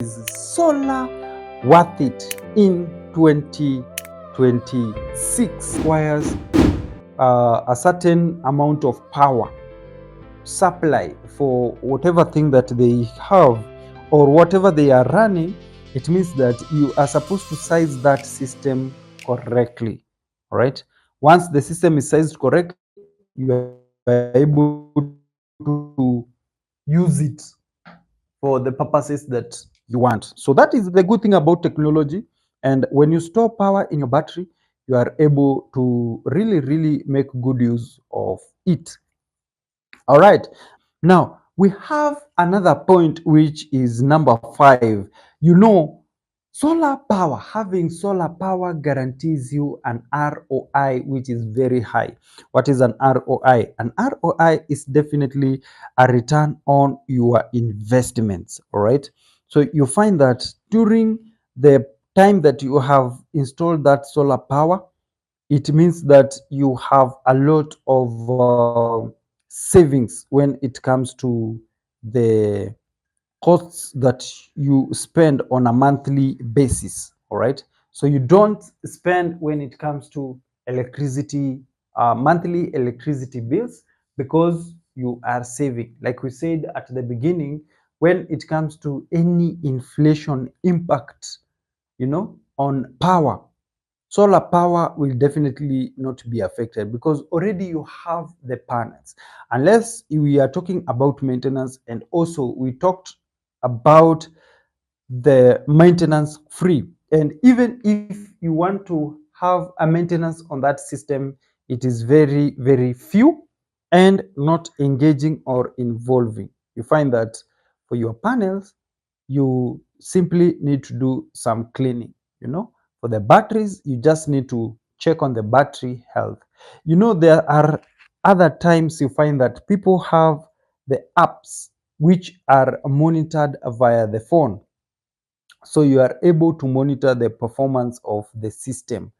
is solar worth it in 2026? Requires a certain amount of power supply for whatever thing that they have or whatever they are running. It means that you are supposed to size that system correctly. All right. Once the system is sized correctly, you are able to use it for the purposes that you want. So that is the good thing about technology. And when you store power in your battery, you are able to really make good use of it. All right. Now, we have another point, which is number 5. You know, solar power, having solar power guarantees you an ROI, which is very high. What is an ROI? An ROI is definitely a return on your investments. All right. So you find that during the time that you have installed that solar power, it means that you have a lot of savings when it comes to the costs that you spend on a monthly basis. All right. So you don't spend when it comes to electricity, monthly electricity bills, because you are saving. Like we said at the beginning, when it comes to any inflation impact, on power, solar power will definitely not be affected because already you have the panels. Unless we are talking about maintenance, and also we talked about the maintenance free. And even if you want to have a maintenance on that system, it is very few and not engaging or involving. You find that for your panels, you simply need to do some cleaning. For the batteries, you just need to check on the battery health. There are other times you find that people have the apps which are monitored via the phone. So you are able to monitor the performance of the system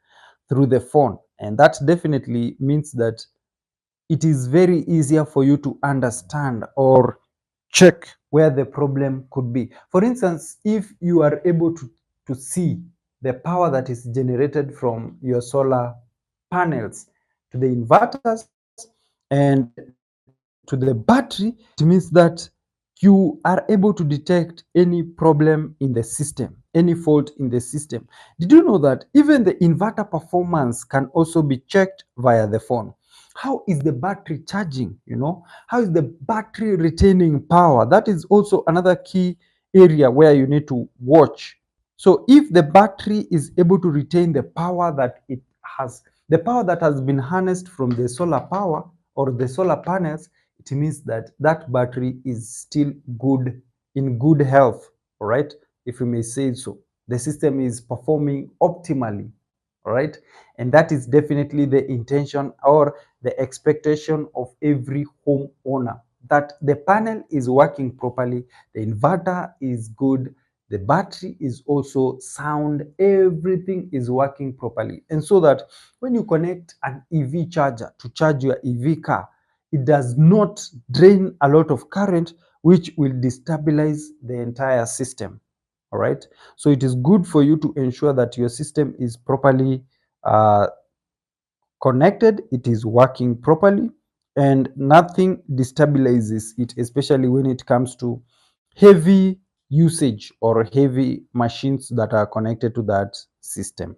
through the phone. And that definitely means that it is very easier for you to understand or check where the problem could be. For instance, if you are able to see the power that is generated from your solar panels to the inverters and to the battery, it means that you are able to detect any problem in the system, any fault in the system. Did you know that even the inverter performance can also be checked via the phone? How is the battery charging? How is the battery retaining power? That is also another key area where you need to watch. So if the battery is able to retain the power that it has, the power that has been harnessed from the solar power or the solar panels, it means that that battery is still good, in good health. All right, if you may say so. The system is performing optimally. All right, and that is definitely the intention or the expectation of every homeowner, that the panel is working properly, the inverter is good, the battery is also sound, everything is working properly. And so that when you connect an EV charger to charge your EV car, it does not drain a lot of current, which will destabilize the entire system. All right. So it is good for you to ensure that your system is properly connected, it is working properly, and nothing destabilizes it, especially when it comes to heavy usage or heavy machines that are connected to that system.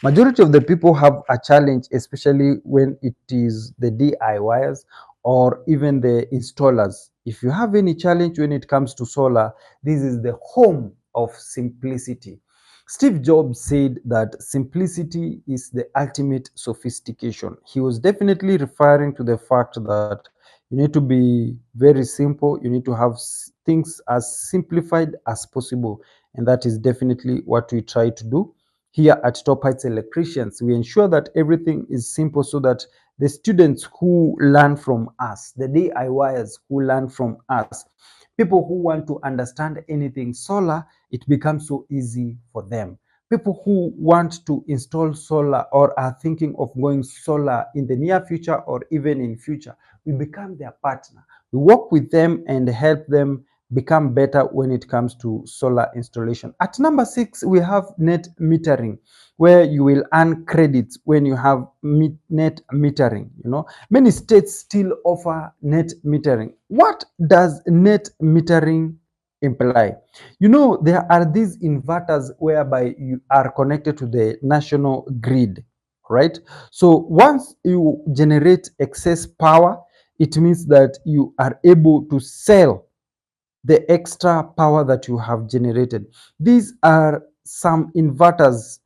Majority of the people have a challenge, especially when it is the DIYers or even the installers. If you have any challenge when it comes to solar, this is the home of simplicity. Steve Jobs said that simplicity is the ultimate sophistication. He was definitely referring to the fact that you need to be very simple, you need to have things as simplified as possible, and that is definitely what we try to do here at Top Heights Electricians. We ensure that everything is simple so that the students who learn from us, the DIYers who learn from us, people who want to understand anything solar, it becomes so easy for them. People who want to install solar or are thinking of going solar in the near future or even in future, we become their partner. We work with them and help them become better when it comes to solar installation. At number 6, we have net metering, where you will earn credits when you have net metering. Many states still offer net metering. What does net metering imply? There are these inverters whereby you are connected to the national grid, right? So once you generate excess power, it means that you are able to sell the extra power that you have generated. These are some inverters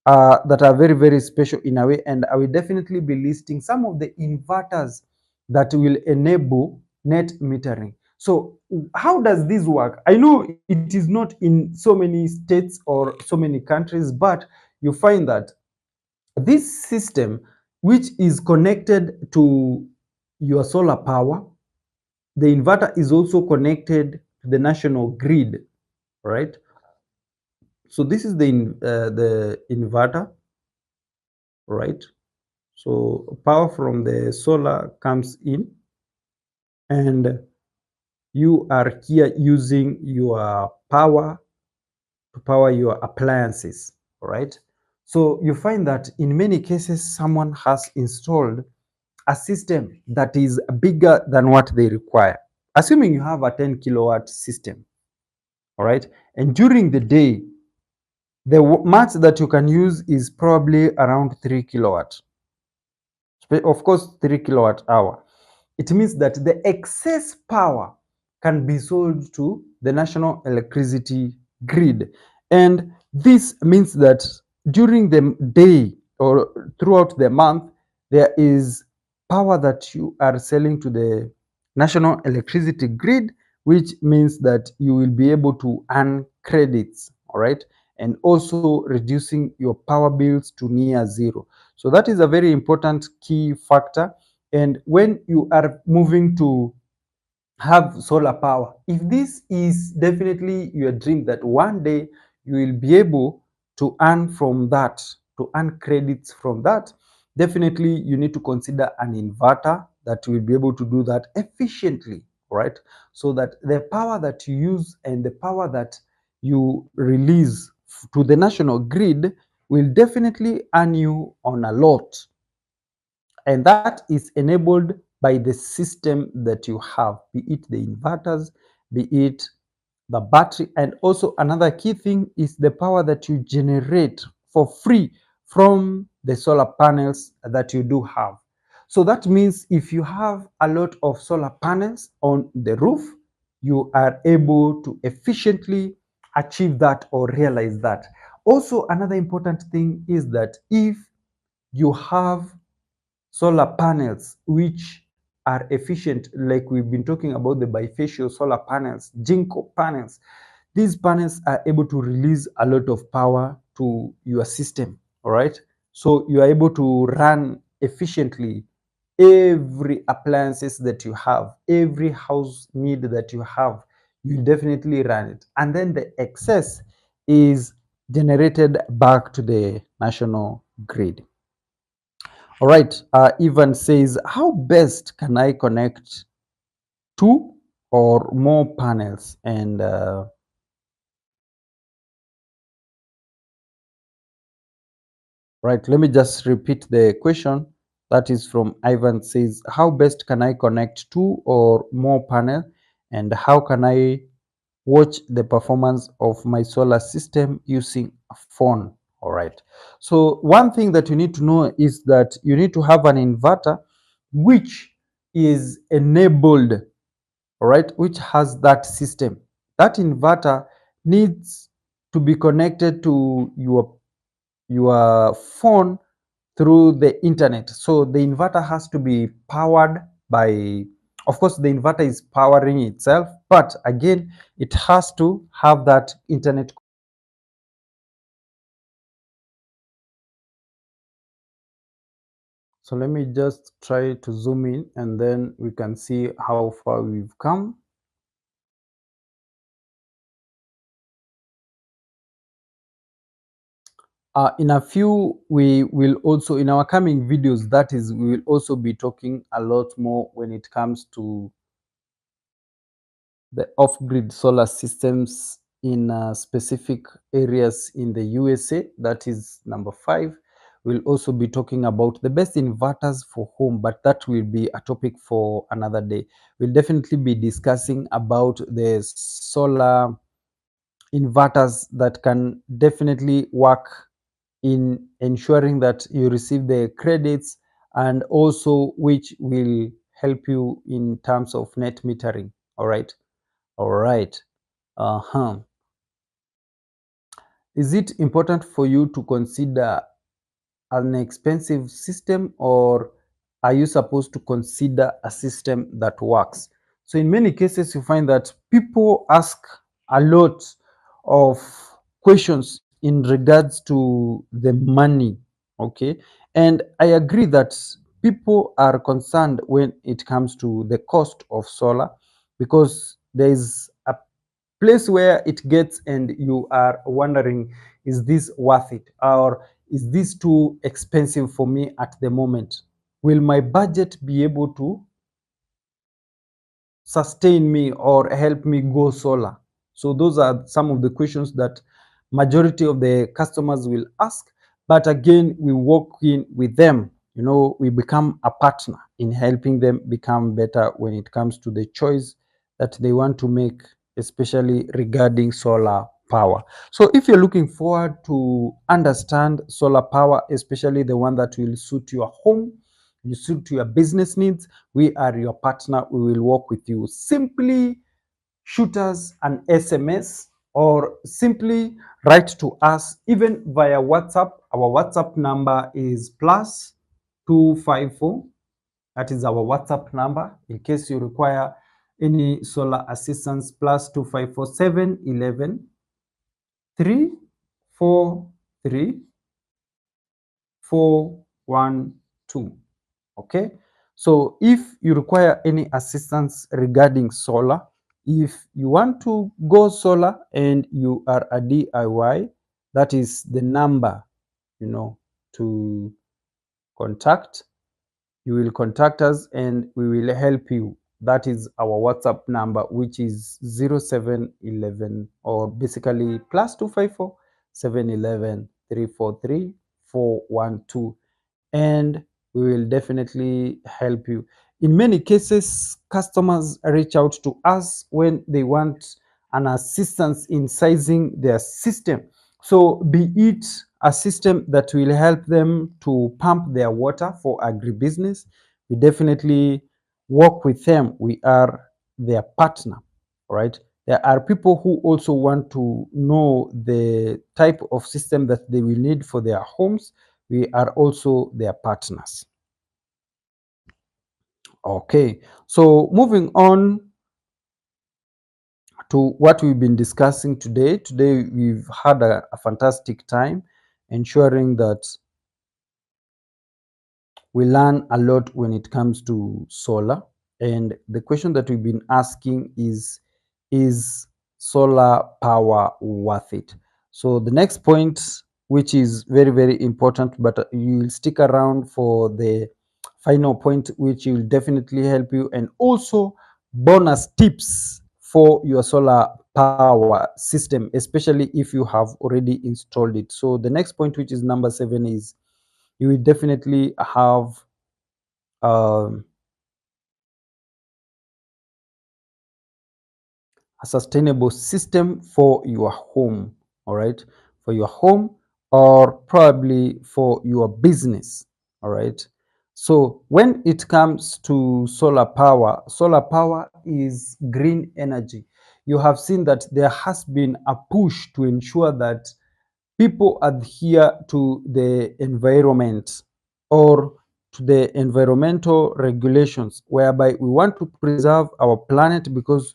that are very, very special in a way, and I will definitely be listing some of the inverters that will enable net metering. So how does this work? I know it is not in so many states or so many countries, but you find that this system, which is connected to your solar power, the inverter is also connected to the national grid, right? So this is the inverter, right? So power from the solar comes in, and you are here using your power to power your appliances, right? So you find that in many cases, someone has installed a system that is bigger than what they require. Assuming you have a 10 kilowatt system, all right, and during the day, the much that you can use is probably around 3 kilowatt. Of course, 3 kilowatt hour. It means that the excess power can be sold to the national electricity grid. And this means that during the day or throughout the month, there is power that you are selling to the national electricity grid, which means that you will be able to earn credits, all right, and also reducing your power bills to near zero. So that is a very important key factor. And when you are moving to have solar power, if this is definitely your dream that one day you will be able to earn from that, to earn credits from that, definitely you need to consider an inverter that will be able to do that efficiently, right? So that the power that you use and the power that you release to the national grid will definitely earn you on a lot, and that is enabled by the system that you have, be it the inverters, be it the battery. And also another key thing is the power that you generate for free from the solar panels that you do have. So that means if you have a lot of solar panels on the roof, you are able to efficiently achieve that or realize that. Also, another important thing is that if you have solar panels which are efficient, like we've been talking about the bifacial solar panels, Jinko panels, these panels are able to release a lot of power to your system, all right? So you are able to run efficiently every appliances that you have, every house need that you have, you definitely run it. And then the excess is generated back to the national grid. All right. Ivan says, how best can I connect two or more panels? And right, let me just repeat the question. That is from Ivan says, how best can I connect two or more panel? And how can I watch the performance of my solar system using a phone? All right. So one thing that you need to know is that you need to have an inverter which is enabled, all right, which has that system. That inverter needs to be connected to your phone through the internet. So the inverter has to be powered by, of course, the inverter is powering itself, but again, it has to have that internet. So let me just try to zoom in and then we can see how far we've come. In a few, we will also, in our coming videos, that is, we will also be talking a lot more when it comes to the off-grid solar systems in specific areas in the USA. That is number 5. We'll also be talking about the best inverters for home, but that will be a topic for another day. We'll definitely be discussing about the solar inverters that can definitely work in ensuring that you receive the credits, and also which will help you in terms of net metering. All right. All right. Uh-huh. Is it important for you to consider an expensive system, or are you supposed to consider a system that works? So in many cases, you find that people ask a lot of questions in regards to the money. Okay. And I agree that people are concerned when it comes to the cost of solar, because there is a place where it gets and you are wondering, is this worth it, or is this too expensive for me at the moment? Will my budget be able to sustain me or help me go solar? So those are some of the questions that majority of the customers will ask. But again, we work in with them. We become a partner in helping them become better when it comes to the choice that they want to make, especially regarding solar power. So if you're looking forward to understand solar power, especially the one that will suit your home, you suit your business needs, we are your partner. We will work with you. Simply shoot us an SMS or simply write to us even via WhatsApp. Our WhatsApp number is +254. That is our WhatsApp number in case you require any solar assistance. +254 343 412. Okay. So if you require any assistance regarding solar, if you want to go solar and you are a DIY, that is the number, to contact. You will contact us and we will help you. That is our WhatsApp number, which is 0711, or basically +254 711 343 412, and we will definitely help you. In many cases, customers reach out to us when they want an assistance in sizing their system. So be it a system that will help them to pump their water for agribusiness, we definitely work with them. We are their partner. All right. There are people who also want to know the type of system that they will need for their homes. We are also their partners. Okay, so moving on to what we've been discussing today. Today, we've had a fantastic time ensuring that we learn a lot when it comes to solar. And the question that we've been asking is solar power worth it? So the next point, which is very, very important, but you will stick around for the final point, which will definitely help you, and also bonus tips for your solar power system, especially if you have already installed it. So the next point, which is number 7, is you will definitely have um, a sustainable system for your home. All right, for your home, or probably for your business. All right. So when it comes to solar power is green energy. You have seen that there has been a push to ensure that people adhere to the environment, or to the environmental regulations, whereby we want to preserve our planet, because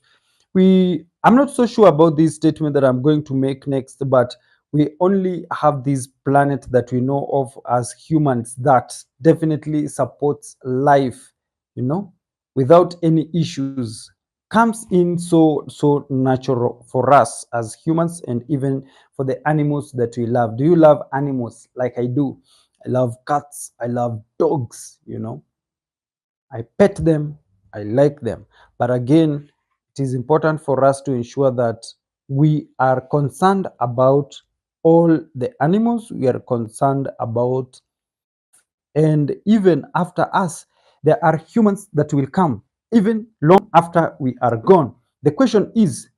I'm not so sure about this statement that I'm going to make next, but we only have this planet that we know of as humans that definitely supports life, you know, without any issues. Comes in so natural for us as humans, and even for the animals that we love. Do you love animals like I do? I love cats, I love dogs, I pet them, I like them. But again, it is important for us to ensure that we are concerned about all the animals, we are concerned about, and even after us, there are humans that will come, even long after we are gone. The question is,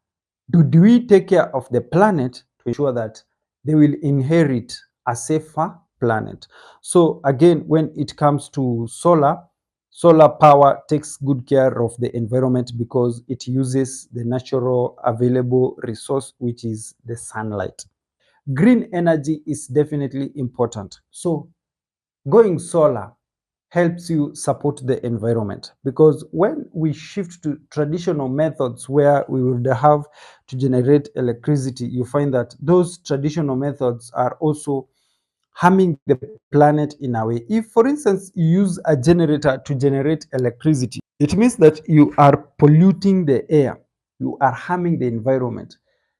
do we take care of the planet to ensure that they will inherit a safer planet? So again, when it comes to solar power takes good care of the environment because it uses the natural available resource, which is the sunlight. Green energy is definitely important. So going solar helps you support the environment, because when we shift to traditional methods where we would have to generate electricity, you find that those traditional methods are also harming the planet in a way. If, for instance, you use a generator to generate electricity, it means that you are polluting the air, you are harming the environment,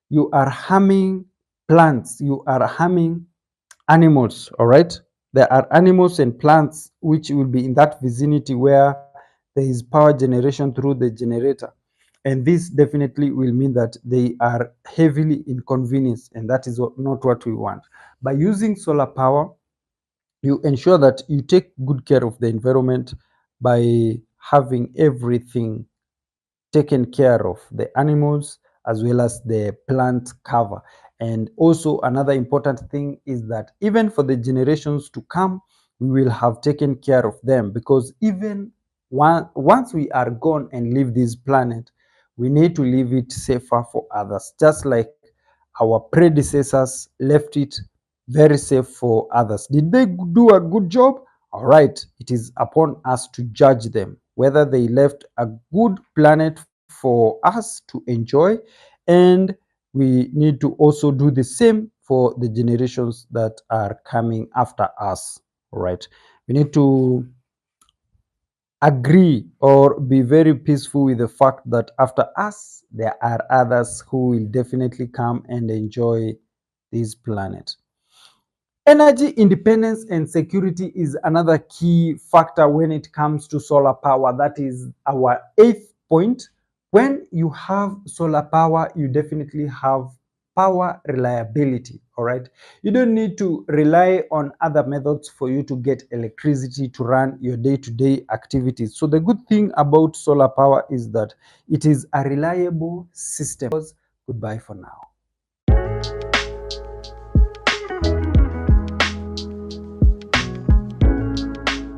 you are harming plants, you are harming animals. All right, there are animals and plants which will be in that vicinity where there is power generation through the generator, and this definitely will mean that they are heavily inconvenienced, and that is not what we want. By using solar power, you ensure that you take good care of the environment by having everything taken care of, the animals as well as the plant cover. And also another important thing is that even for the generations to come, we will have taken care of them, because even once we are gone and leave this planet, we need to leave it safer for others, just like our predecessors left it very safe for others. Did they do a good job? All right, it is upon us to judge them whether they left a good planet for us to enjoy, and we need to also do the same for the generations that are coming after us. All right, we need to agree or be very peaceful with the fact that after us, there are others who will definitely come and enjoy this planet. Energy independence and security is another key factor when it comes to solar power. That is our eighth point. When you have solar power, you definitely have power reliability. All right. You don't need to rely on other methods for you to get electricity to run your day-to-day activities. So the good thing about solar power is that it is a reliable system. Goodbye for now.